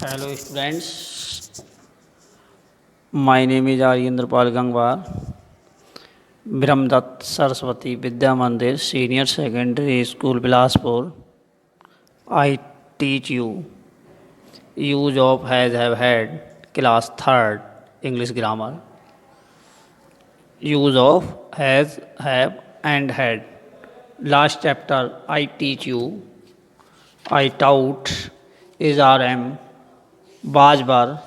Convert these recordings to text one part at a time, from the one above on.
Hello students, my name is Aryendra Pal Gangwar, Brahmdatt Saraswati Vidya Mandir, Senior Secondary School, Bilaspur. I teach you use of has, have, had, class 3rd, English grammar. Use of has, have and had. Last chapter I teach you, I taught is RM, Bajbar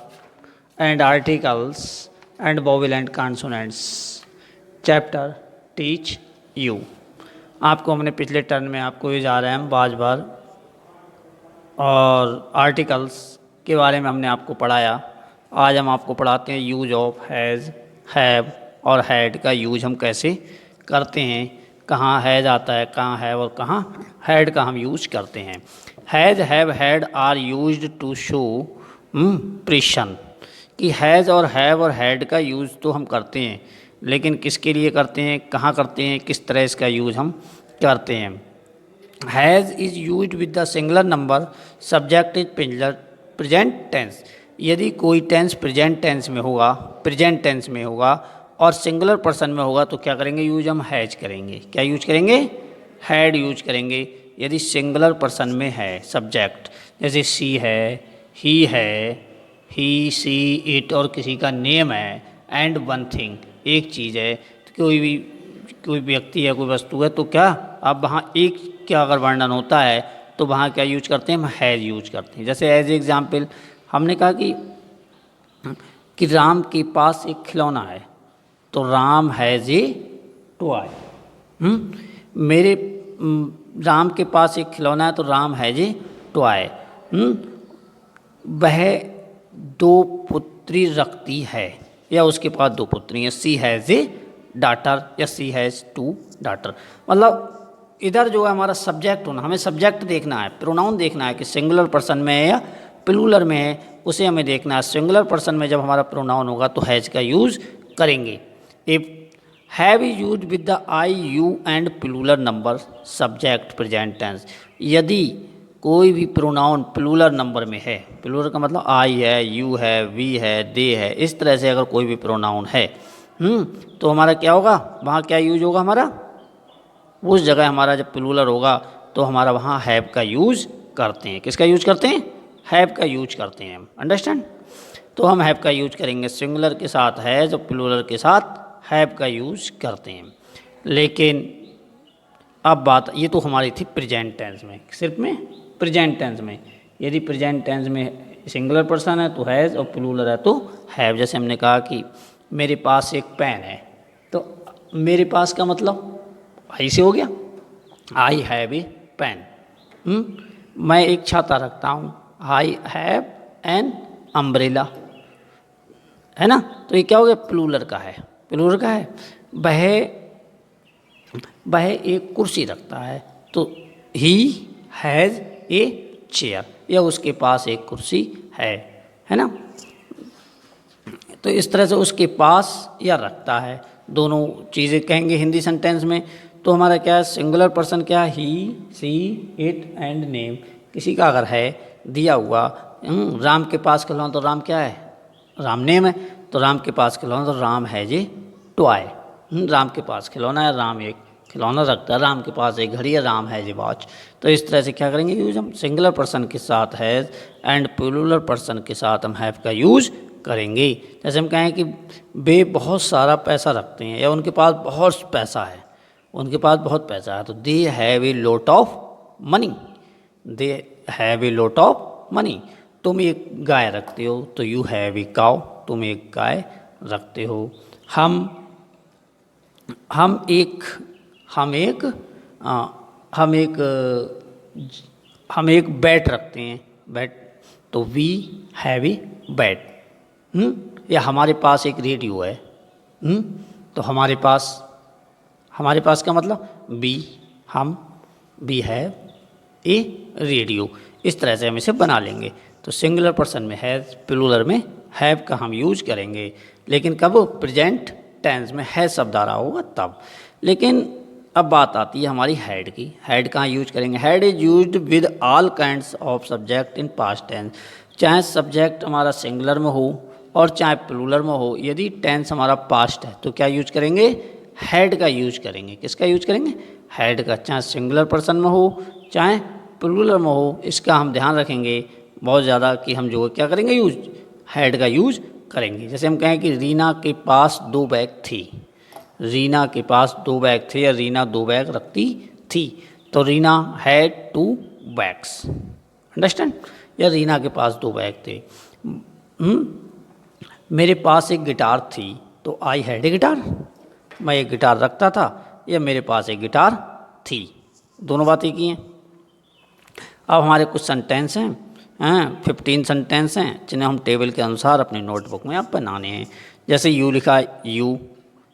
and articles and vowel and consonants. Chapter teach you. आपको हमने पिछले turn में आपको ये जा रहे हैं बाज बार और आर्टिकल्स के बारे में हमने आपको पढ़ाया। आज हम आपको पढ़ाते हैं यूज ऑफ हैज़, हैव और हैड का यूज हम कैसे करते हैं, कहाँ हैज़ आता है, कहाँ हैव और कहाँ हैड का हम यूज करते हैं। Has, have, had are used to show प्रेशन कि हैज़ और हैव और हैड का यूज़ तो हम करते हैं, लेकिन किसके लिए करते हैं, कहाँ करते हैं, किस तरह इसका यूज़ हम करते हैं। Has is used with the singular number, subject is present tense. यदि कोई टेंस प्रेजेंट टेंस में होगा और सिंगुलर पर्सन में होगा तो क्या करेंगे, यूज हम हैज़ करेंगे। क्या यूज करेंगे, हैड यूज करेंगे। यदि सिंगुलर पर्सन में है सब्जेक्ट, जैसे सी है, ही है, ही, सी, इट और किसी का नेम है, एंड वन थिंग एक चीज़ है, तो कोई व्यक्ति है, कोई वस्तु है, तो क्या अब वहाँ एक क्या अगर वर्णन होता है तो वहाँ क्या यूज करते हैं, हम हैज़ यूज करते हैं। जैसे एज एग्जाम्पल हमने कहा कि राम के पास एक खिलौना है, तो Ram has a toy. Ram के पास एक खिलौना है तो राम हैज़ ए टॉय। वह 2 पुत्री रखती है या उसके पास 2 पुत्री हैं। सी हैज़ ए डाटर या सी हैज़ 2 डाटर। मतलब इधर जो है हमारा सब्जेक्ट होना, हमें सब्जेक्ट देखना है, प्रोनाउन देखना है कि सिंगुलर पर्सन में है या प्लूरल में है, उसे हमें देखना है। सिंगुलर पर्सन में जब हमारा प्रोनाउन होगा तो हैज़ का यूज़ करेंगे। If have is used with the I, you and plural number, subject present tense. यदि कोई भी प्रोनाउन प्लूरल नंबर में है, प्लूरल का मतलब आई है, यू है, वी है, दे है, इस तरह से अगर कोई भी प्रोनाउन है तो हमारा क्या होगा, वहाँ क्या यूज होगा, हमारा उस जगह हमारा जब प्लूरल होगा तो हमारा वहाँ हैव का यूज करते हैं। किसका यूज करते हैं, हैव का यूज करते हैं। अंडरस्टैंड। तो हम हैव का यूज करेंगे, सिंगुलर के साथ हैज़ और प्लूरल के साथ हैव का यूज करते हैं। लेकिन अब बात ये तो हमारी थी प्रेजेंट टेंस में, सिर्फ में प्रेजेंट टेंस में। यदि प्रेजेंट टेंस में सिंगुलर पर्सन है तो हैज़ और प्लूरल है तो हैव। जैसे हमने कहा कि मेरे पास एक पेन है, तो मेरे पास का मतलब आई से हो गया, आई हैव ए पेन। मैं एक छाता रखता हूँ, आई हैव एन अम्ब्रेला, है ना। तो ये क्या हो गया, प्लूरल का है, प्लूरल का है। वह एक कुर्सी रखता है, तो ही हैज़ ए चेयर, या उसके पास एक कुर्सी है ना। तो इस तरह से उसके पास या रखता है, दोनों चीज़ें कहेंगे हिंदी सेंटेंस में। तो हमारा क्या है, सिंगुलर पर्सन क्या, ही, सी, इट एंड नेम। किसी का अगर है दिया हुआ, राम के पास खिलौना, तो राम क्या है, राम नेम है, तो राम के पास खिलौना तो Ram has a toy. Ram के पास खिलौना है, राम एक खिलौना रखता है, राम के पास एक घड़ी है, राम हैज़ ए वॉच। तो इस तरह से क्या करेंगे यूज हम, सिंगुलर पर्सन के साथ हैज़ एंड प्लूरल पर्सन के साथ हम हैव का यूज करेंगे। जैसे हम कहें कि वे बहुत सारा पैसा रखते हैं, या उनके पास बहुत पैसा है, उनके पास बहुत पैसा है, तो they have a lot of money, they have a lot of money. तुम एक गाय रखते हो तो यू हैव ए काउ, तुम एक गाय रखते हो। हम एक बैट रखते हैं, बैट, तो वी हैव ए बैट। या हमारे पास एक रेडियो है, तो हमारे पास का मतलब वी हैव ए रेडियो। इस तरह से हम इसे बना लेंगे। तो सिंगुलर पर्सन में हैज़, प्लूरल में हैव का हम यूज करेंगे, लेकिन कब, प्रेजेंट टेंस में हैज़ शब्द आ रहा होगा तब। लेकिन अब बात आती है हमारी हैड की। हैड कहाँ यूज करेंगे? Had is used with all kinds of subject in past tense. चाहे सब्जेक्ट हमारा सिंगुलर में हो और चाहे प्लूरल में हो, यदि टेंस हमारा पास्ट है तो क्या यूज करेंगे? हैड का यूज करेंगे। किसका यूज करेंगे? हैड का। चाहे सिंगुलर पर्सन में हो चाहे प्लूरल में हो, इसका हम ध्यान रखेंगे बहुत ज़्यादा कि हम जो क्या करेंगे, यूज हैड का यूज करेंगे। जैसे हम कहें कि रीना के पास 2 बैग थी। रीना के पास 2 बैग थे या रीना 2 बैग रखती थी, तो रीना हैड 2 बैग्स। अंडरस्टैंड? या रीना के पास 2 बैग थे। मेरे पास एक गिटार थी, तो आई हैड ए गिटार। मैं एक गिटार रखता था या मेरे पास एक गिटार थी, दोनों बातें की हैं। अब हमारे कुछ सेंटेंस हैं, 15 सेंटेंस हैं जिन्हें हम टेबल के अनुसार अपनी नोटबुक में आप बनाने हैं। जैसे यू लिखा, you,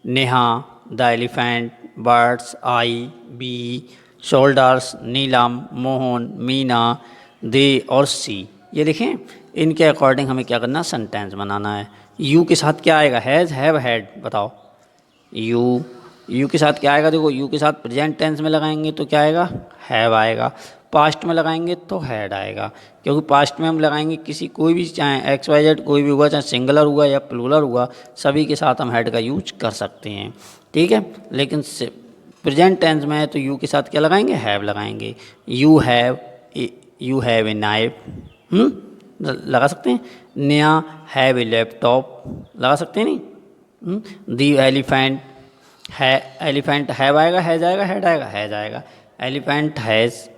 Neha, the elephant, birds, I, we, shoulders, Neelam, Mohan, Meena, they और सी। ये लिखें। इनके अकॉर्डिंग हमें क्या करना? सेंटेंस बनाना है। यू के साथ क्या आएगा? Has, have, had. बताओ। यू के साथ क्या आएगा? देखो, यू के साथ प्रेजेंट टेंस में लगाएंगे तो क्या आएगा? हैव आएगा। पास्ट में लगाएंगे तो हैड आएगा, क्योंकि पास्ट में हम लगाएंगे किसी कोई भी, चाहे एक्स वाई जेड कोई भी हुआ, चाहे सिंगुलर हुआ या प्लूरल हुआ, सभी के साथ हम हैड का यूज कर सकते हैं। ठीक है। लेकिन प्रेजेंट टेंस में है तो यू के साथ क्या लगाएंगे? हैव लगाएंगे। यू हैव ए नाइफ, लगा सकते हैं। नया हैव ए लैपटॉप, लगा सकते हैं नहीं। दी एलिफेंट है, एलिफेंट हैव आएगा, हैज आएगा, हैड आएगा, हैज आएगा। Elephant has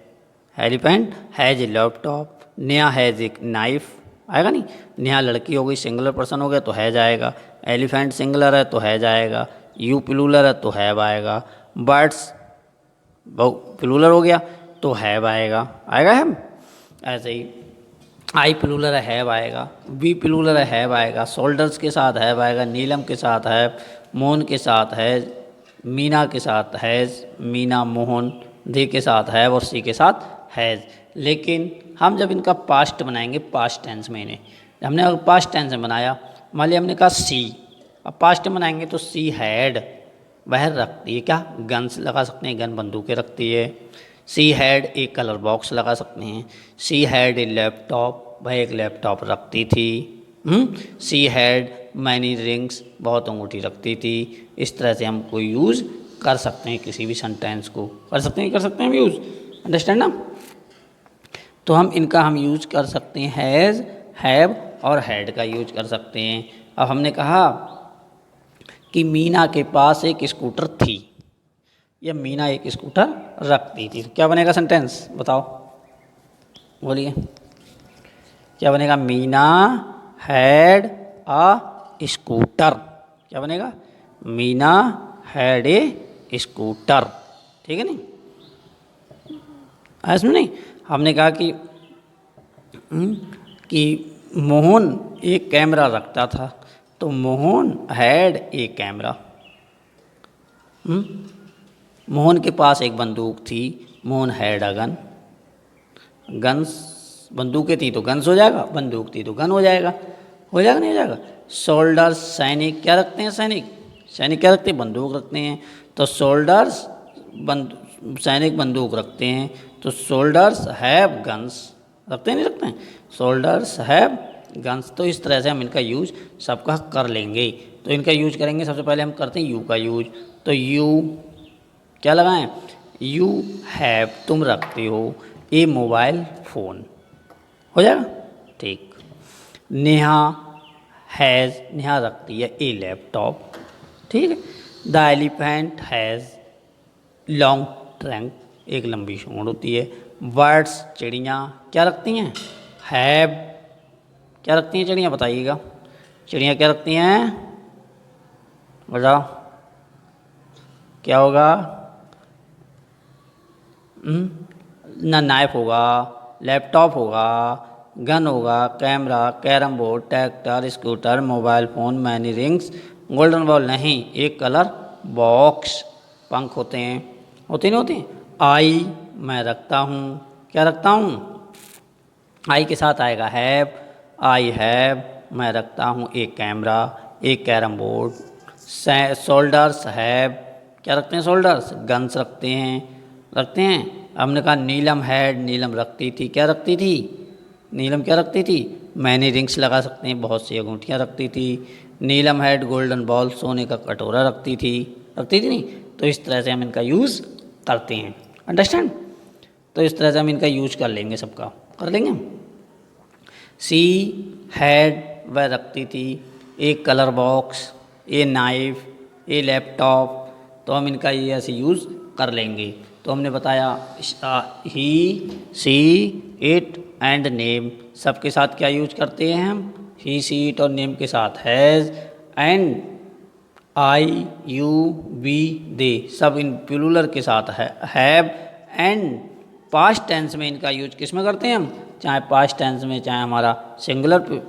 a laptop. Neha has एक नाइफ आएगा नहीं। नेहा लड़की हो गई, सिंगुलर पर्सन हो गया तो हैज आएगा। एलिफेंट सिंगुलर है तो हैज आएगा। यू प्लूरल है तो हैव आएगा। बर्ड्स प्लूरल हो गया तो हैव आएगा, आएगा हैव। ऐसे ही आई प्लूरल है, हैव आएगा। बी प्लूरल है, हैव आएगा। शोल्डर्स के साथ हैव आएगा। नीलम के साथ हैव। मोहन के साथ हैज। मीना के साथ हैज, मीना मोहन। दे के साथ हैव और सी के साथ हैज़। लेकिन हम जब इनका पास्ट बनाएंगे, पास्ट टेंस में इन्हें हमने अगर पास्ट टेंस में बनाया, मान लिया हमने कहा सी, अब पास्ट में बनाएंगे तो सी हैड, वह रखती है क्या? गन्स लगा सकते हैं, गन बंदूकें रखती है। सी हैड एक कलर बॉक्स लगा सकते हैं। सी हैड ए लैपटॉप, वह एक लैपटॉप रखती थी। सी हैड मैनी रिंग्स, बहुत अंगूठी रखती थी। इस तरह से हम कोई यूज़ कर सकते हैं, किसी भी सेंटेंस को कर सकते हैं हम यूज़। अंडरस्टैंड ना? तो हम इनका हम यूज कर सकते हैं हैज़, हैव और हैड का यूज कर सकते हैं। अब हमने कहा कि मीना के पास एक स्कूटर थी या मीना एक स्कूटर रखती थी, क्या बनेगा सेंटेंस? बताओ, बोलिए क्या बनेगा? Meena had a scooter. क्या बनेगा? Meena had a scooter. ठीक है नहीं? इसमें नहीं, हमने कहा कि मोहन एक कैमरा रखता था, तो Mohan had a camera. Mohan के पास एक बंदूक थी, Mohan had a gun. Guns, बंदूकें थी तो गन्स हो जाएगा, बंदूक थी तो गन हो जाएगा। हो जाएगा नहीं हो जाएगा? सोल्डर्स सैनिक क्या रखते हैं? सैनिक क्या रखते हैं? बंदूक रखते हैं। तो सोल्डर्स सैनिक बंदूक रखते हैं, तो सोल्डर्स हैव गन्स रखते हैं, नहीं रखते हैं? Shoulders have guns. तो इस तरह से हम इनका यूज सबका कर लेंगे। तो इनका यूज करेंगे, सबसे पहले हम करते हैं यू का यूज। तो यू क्या लगाएं? यू हैव, तुम रखते हो ए मोबाइल फ़ोन। हो जाएगा? ठीक। नेहा हैज़, नेहा रखती है ए लैपटॉप। ठीक है। The elephant has long trunk, एक लंबी सूंड होती है। बर्ड्स चिड़ियाँ क्या रखती हैं? हैव। क्या रखती हैं चिड़ियाँ? बताइएगा, चिड़ियाँ क्या रखती हैं? बताओ क्या होगा? ना नाइफ होगा, लैपटॉप होगा, गन होगा, camera, carrom board, tractor, scooter, mobile phone, many rings, golden ball नहीं, एक कलर बॉक्स। पंख होते हैं, होते नहीं होते? आई मैं रखता हूँ, क्या रखता हूँ? आई के साथ आएगा हैव। आई हैव मैं रखता हूँ एक कैमरा, एक कैरम बोर्ड। शोल्डर्स हैव क्या रखते हैं शोल्डर्स, गन्स रखते हैं। हमने कहा नीलम हैड, नीलम रखती थी, क्या रखती थी, नीलम क्या रखती थी, मैनी रिंग्स लगा सकते हैं, बहुत सी अंगूठियाँ रखती थी। नीलम हैड गोल्डन बॉल, सोने का कटोरा रखती थी नहीं। तो इस तरह से हम इनका यूज़ करते हैं, अंडरस्टैंड। तो इस तरह से हम इनका यूज कर लेंगे, सबका कर लेंगे। सी हैड, वह रखती थी, a colour box, a knife, a laptop. तो हम इनका ये ऐसे यूज़ कर लेंगे। तो हमने बताया ही, सी, इट एंड नेम, सबके साथ क्या यूज करते हैं हम, ही, सी, इट और नेम के साथ has and I, you, we, they, सब इन प्लूरल के साथ है, हैव एंड पास्ट टेंस में इनका यूज किस में करते हैं हम, चाहे पास्ट टेंस में, चाहे हमारा सिंगुलर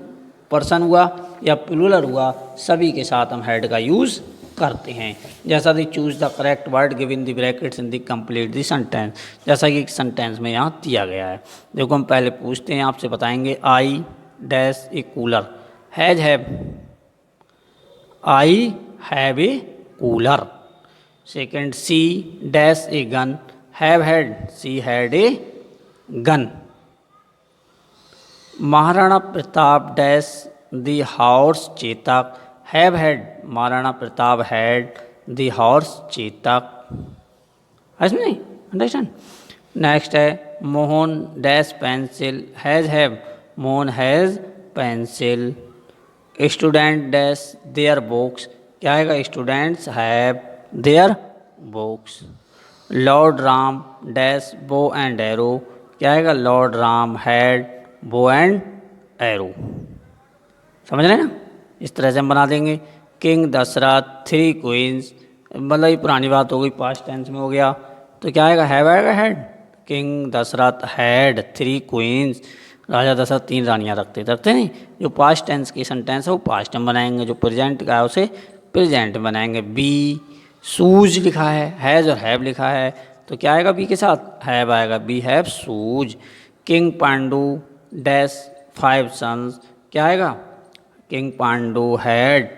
पर्सन हुआ या प्लूरल हुआ, सभी के साथ हम हैड का यूज़ करते हैं। जैसा कि choose the correct word give in the brackets in the complete the sentence, जैसा कि सेंटेंस में यहाँ दिया गया है। देखो हम पहले पूछते हैं, आपसे बताएंगे I dash a cooler, has have, I have a cooler. Second, she dash a gun, have had, she had a gun. Maharana Pratap dash the horse Chetak, have had, Maharana Pratap had the horse Chetak, ऐसे नहीं, अंडरस्टैंड। नेक्स्ट है Mohan dash pencil, has have, Mohan has pencil. Student dash their books, क्या आएगा, students have their books. Lord Ram dash bow and arrow, क्या आएगा, Lord Ram had बो and arrow. समझ रहे हैं ना, इस तरह से हम बना देंगे। किंग दशरथ थ्री क्वींस, मतलब ये पुरानी बात हो गई, पास्ट टेंस में हो गया, तो क्या आएगा, हैव आएगा, had. King Dasharath had three queens, राजा दशरथ तीन रानियाँ रखते नहीं। जो पास्ट टेंस की सेंटेंस है वो पास्ट में बनाएंगे, जो प्रेजेंट का है उसे प्रेजेंट में बनाएंगे। बी शूज लिखा है, हैज़ और हैव लिखा है, तो क्या आएगा बी के साथ, हैव आएगा, we have shoes. King Pandu dash five sons, क्या आएगा, king Pandu had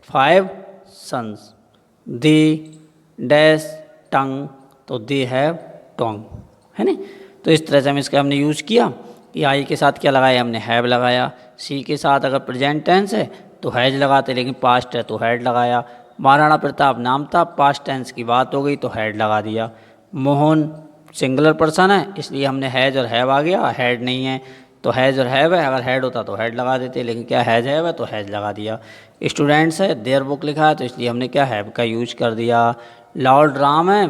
five sons. They dash tongue, तो दे हैव टंग, है ना। तो इस तरह से हम इसका हमने यूज़ किया कि आई के साथ क्या लगाया हमने, हैव लगाया। सी के साथ अगर प्रेजेंट टेंस है तो हैज लगाते, लेकिन पास्ट है तो हैड लगाया। महाराणा प्रताप नाम था, पास्ट टेंस की बात हो गई तो हैड लगा दिया। मोहन सिंगुलर पर्सन है, इसलिए हमने हैज और हैव आ गया, हैड नहीं है तो हैज और हैव है, अगर हैड होता तो हैड लगा देते, लेकिन क्या हैज हैव है तो हैज लगा दिया। स्टूडेंट्स है, देयर बुक लिखा है, तो इसलिए हमने क्या हैव का यूज कर दिया। लॉर्ड राम है,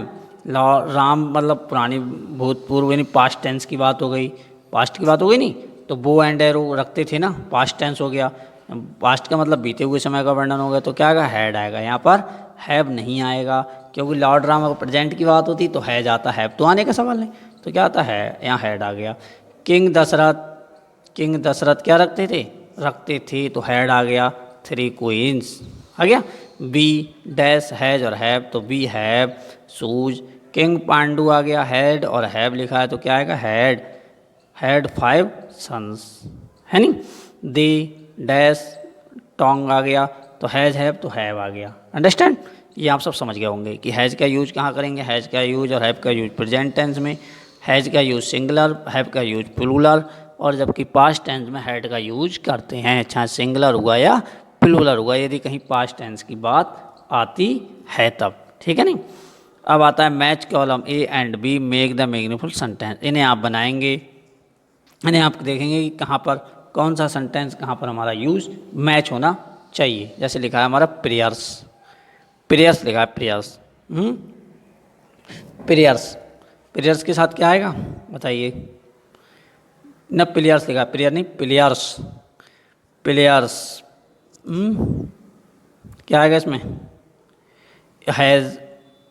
लॉर्ड राम मतलब पुरानी भूतपूर्व यानी पास्ट टेंस की बात हो गई, पास्ट की बात हो गई नहीं, तो बो एंड एरो रखते थे ना, पास्ट टेंस हो गया, पास्ट का मतलब बीते हुए समय का वर्णन हो गया, तो क्या आएगा, हैड आएगा। यहाँ पर हैव नहीं आएगा, क्योंकि लॉर्ड राम अगर प्रेजेंट की बात होती तो हैज आता, हैव तो आने का सवाल नहीं, तो क्या आता है, यहाँ हैड आ गया। किंग दशरथ, किंग दशरथ क्या रखते थे तो हैड आ गया, थ्री क्वींस आ गया। बी डैश हैज और हैव, तो we have shoes. King Pandu आ गया, हैड और हैव लिखा है, तो क्या आएगा, हैड फाइव सन्स, है नी। दे डैश टोंग आ गया, तो हैज हैव तो हैव आ गया, अंडरस्टैंड। ये आप सब समझ गए होंगे कि हैज का यूज कहाँ करेंगे, हैज का यूज और हैव का यूज प्रेजेंट टेंस में, हैज का यूज सिंगुलर, हैव का यूज प्लूरल, और जबकि पास्ट टेंस में हैड का यूज करते हैं, चाहे सिंगुलर हुआ या प्लूरल हुआ, यदि कहीं पास्ट टेंस की बात आती है तब, ठीक है नहीं। अब आता है match column A and B, make the meaningful sentence. इन्हें आप बनाएंगे, इन्हें आप देखेंगे कि कहाँ पर कौन सा सेंटेंस कहाँ पर हमारा यूज मैच होना चाहिए। जैसे लिखा है हमारा प्रेयर्स, प्रेयर्स लिखा है, प्रेयर्स, प्रेयर्स, प्रेयर्स के साथ क्या आएगा बताइए, न प्लेयर्स लिखा है, प्लेयर नहीं, प्लेयर्स, प्लेयर्स, क्या आएगा इसमें, has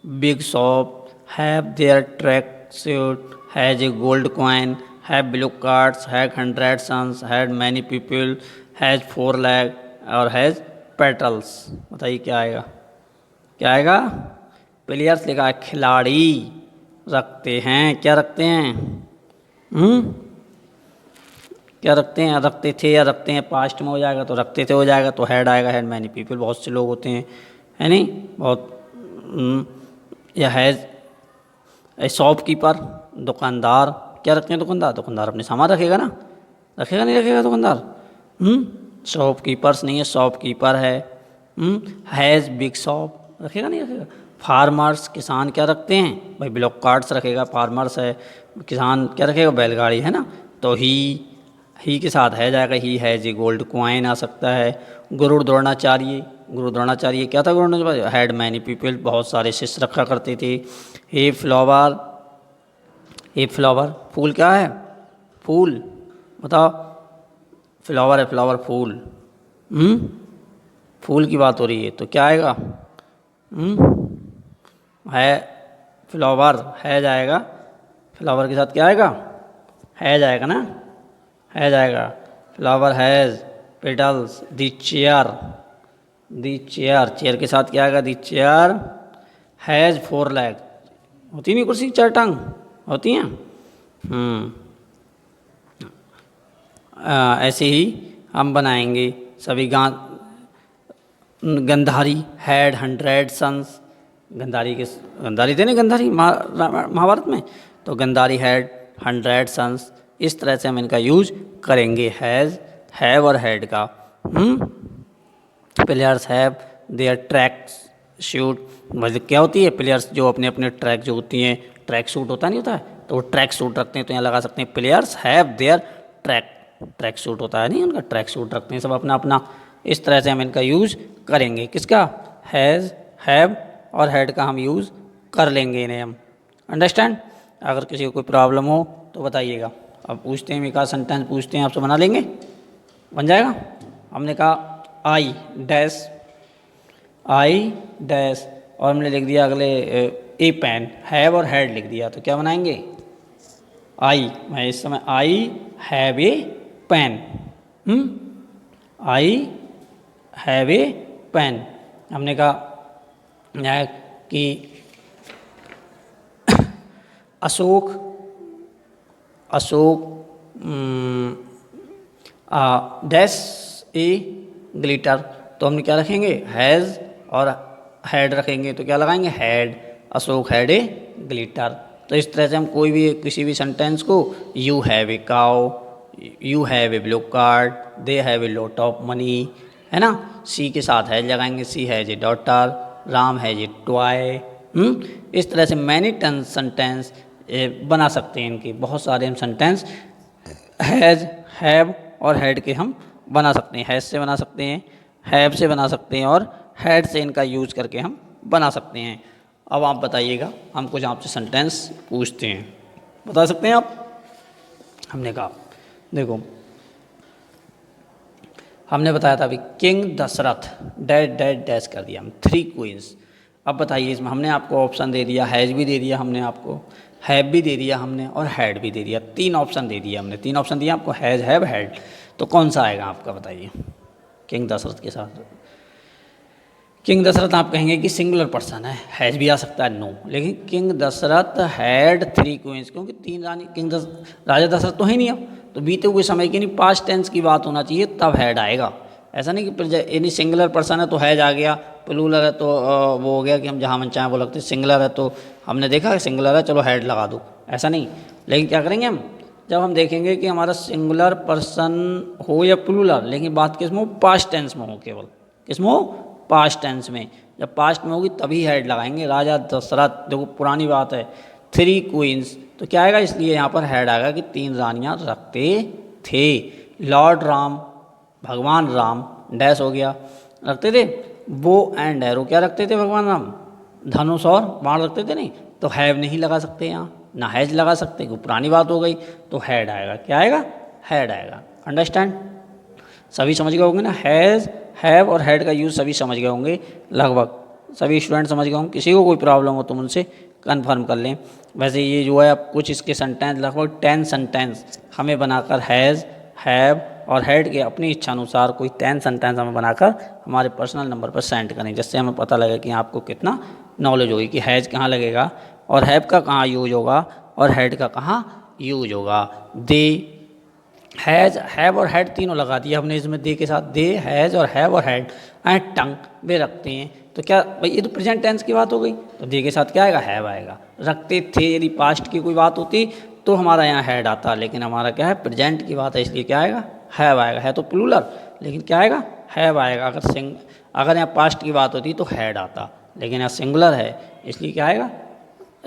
big shop, have their track suit, has a gold coin, have blue cards, have 100 sons, had many people, has 4 leg और हैज़ पेटल्स। बताइए क्या आएगा, क्या आएगा, प्लेयर्स लिखा है, खिलाड़ी रखते हैं, क्या रखते हैं, क्या रखते हैं, रखते थे या रखते हैं, पास्ट में हो जाएगा तो रखते थे हो जाएगा, तो हैड आएगा, हैड मैनी पीपल बहुत से लोग होते हैं, है नहीं, बहुत या हैज़ ए शॉपकीपर, दुकानदार, क्या रखते हैं दुकानदार? दुकानदार अपने सामान रखेगा ना, रखेगा नहीं रखेगा दुकानदार? शॉपकीपर्स नहीं है, शॉपकीपर है। हैज़ बिग शॉप, रखेगा नहीं रखेगा? फार्मर्स, किसान क्या रखते हैं भाई? ब्लॉक कार्ड्स रखेगा। फार्मर्स है, किसान क्या रखेगा? बैलगाड़ी है ना। तो ही के साथ है जाएगा, he has a gold coin आ सकता है। गुरु द्रोणाचार्य, गुरु द्रोणाचार्य क्या था? गुरु द्रोणाचार्य हैड मैनी पीपल, बहुत सारे शिष्य रखा करते थे। हे फ्लावर, हे फ्लावर, फूल क्या है? फूल, बताओ। फ्लावर है, फ्लावर फूल। फूल की बात हो रही है तो क्या आएगा? है फ्लावर, है जाएगा। फ्लावर के साथ क्या आएगा? है जाएगा ना, है जाएगा। Flower has petals. The chair, the chair, chair के साथ क्या आएगा? दी चेयर हैज़ 4 लेग। होती नहीं कुर्सी 4 टांग होती हैं? ऐसे ही हम बनाएंगे सभी। Gandhari had 100 sons. गंधारी थे ना, गंधारी महाभारत में, तो गंधारी हैड 100 सन्स। इस तरह से हम इनका यूज करेंगे हैज़, हैव और हैड का। Players have their track suit, मतलब क्या होती है? प्लेयर्स जो अपने अपने ट्रैक जो होती हैं, ट्रैक सूट होता नहीं होता है, तो वो ट्रैक सूट रखते हैं, तो यहाँ लगा सकते हैं players have their track suit होता है नहीं, उनका ट्रैक सूट रखते हैं सब अपना अपना। इस तरह से हम इनका यूज़ करेंगे। किसका? हैज़, हैव और हैड का हम यूज़ कर लेंगे इन्हें हम। अंडरस्टैंड? अगर किसी को कोई प्रॉब्लम हो तो बताइएगा। अब पूछते हैं, एक आध सेंटेंस पूछते हैं, आपसे बना लेंगे, बन जाएगा। हमने कहा आई डैश, आई डैश, और हमने लिख दिया अगले ए पेन, हैव और हैड लिख दिया, तो क्या बनाएंगे? आई, मैं इस समय I have a pen, I have a pen. हमने कहा कि Ashok, Ashok dash a glitter, तो हमने क्या रखेंगे? हैज़ और हैड रखेंगे, तो क्या लगाएंगे? Had, Ashok had a glitter. तो इस तरह से हम कोई भी किसी भी सेंटेंस को, you have a cow, you have a blue card, they have a lot of money, है ना। सी के साथ हैज लगाएंगे, she has a daughter, Ram has a toy. इस तरह से मैनी टन सेंटेंस बना सकते हैं इनके, बहुत सारे हम सेंटेंस हैज़, हैव और हैड के हम बना सकते हैं। हैज़ से बना सकते हैं, हैव से बना सकते हैं और हैड से इनका यूज़ करके हम बना सकते हैं। अब आप बताइएगा, हम कुछ आपसे सेंटेंस पूछते हैं, बता सकते हैं आप? हमने कहा देखो, हमने बताया था अभी king Dasharath dash dash dash कर दिया हम, 3 क्वींस। अब बताइए, इसमें हमने आपको ऑप्शन दे दिया, हैज़ भी दे दिया हमने आपको, हैव भी दे दिया हमने और हैड भी दे दिया। 3 ऑप्शन दे दिया हमने, 3 ऑप्शन दिया आपको, हैज़, हैव, हैड। तो कौन सा आएगा आपका, बताइए? किंग दशरथ के साथ किंग दशरथ आप कहेंगे कि सिंगुलर पर्सन है, हैज़ भी आ सकता है, नो। लेकिन किंग दशरथ हैड 3 क्वींस, क्योंकि 3 रानी, राजा दशरथ तो है नहीं अब, तो बीते हुए समय की नहीं, पास्ट टेंस की बात होना चाहिए, तब हैड आएगा। ऐसा नहीं कि यानी सिंगुलर पर्सन है तो हैज आ गया, प्लूरल है तो वो हो गया कि हम जहाँ मन चाहें वो लगते। सिंगुलर है तो हमने देखा कि सिंगुलर है, चलो हैड लगा दो, ऐसा नहीं। लेकिन क्या करेंगे हम, जब हम देखेंगे कि हमारा सिंगुलर पर्सन हो या प्लूरल, लेकिन बात किस में हो? पास्ट टेंस में हो, केवल किस में हो? पास्ट टेंस में। जब पास्ट में होगी तभी हेड लगाएंगे। राजा दशरथ, देखो पुरानी बात है, 3 क्वींस, तो क्या आएगा? इसलिए यहाँ पर हेड आएगा कि 3 रानियाँ रखते थे। लॉर्ड राम, भगवान राम डैश हो गया, रखते थे। बो एंड एरो क्या रखते थे भगवान राम? धनुष और बाण रखते थे, नहीं तो हैव नहीं लगा सकते यहाँ, ना हैज लगा सकते, क्योंकि पुरानी बात हो गई, तो हैड आएगा। क्या आएगा? हैड आएगा। अंडरस्टैंड? सभी समझ गए होंगे ना? हैज़, हैव और हैड का यूज़ सभी समझ गए होंगे, लगभग सभी स्टूडेंट समझ गए होंगे। किसी को कोई प्रॉब्लम हो तो मुझसे कन्फर्म कर लें। वैसे ये जो है अब कुछ इसके सेंटेंस, लगभग 10 सेंटेंस हमें बनाकर हैज़, हैव और हैड के अपनी इच्छा अनुसार कोई 10 सेंटेंस हमें बनाकर हमारे पर्सनल नंबर पर सेंड करें, जिससे हमें पता लगे कि आपको कितना नॉलेज होगी कि हैज़ कहाँ लगेगा और हैव का कहाँ यूज होगा और हैड का कहाँ यूज होगा। दे, हैज़, हैव और हैड तीनों लगा दिया हमने इसमें दे के साथ। दे, हैज़ और हैव और हैड। एंड टंग वे रखते हैं, तो क्या भाई, ये तो प्रेजेंट टेंस की बात हो गई, तो दे के साथ क्या आएगा, हैव आएगा। रखते थे, यदि पास्ट की कोई बात होती तो हमारा यहाँ हैड आता, लेकिन हमारा क्या है, प्रेजेंट की बात है, इसलिए क्या आएगा, हैव आएगा। है तो प्लूरल, लेकिन क्या आएगा, हैव आएगा। अगर यहाँ पास्ट की बात होती तो हैड आता, लेकिन यहाँ सिंगुलर है इसलिए क्या आएगा,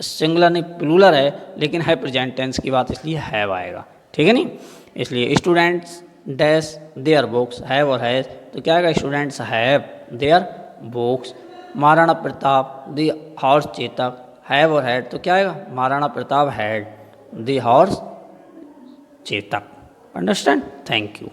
सिंगुलर नहीं प्लूरल है, लेकिन है प्रेजेंट टेंस की बात, इसलिए हैव आएगा। ठीक है नहीं। इसलिए students dash their books, have और हैज, तो क्या आएगा, students have their books. Maharana Pratap the horse Chetak, have और हैड, तो क्या आएगा, Maharana Pratap had the horse Chetak. Understand. Thank you.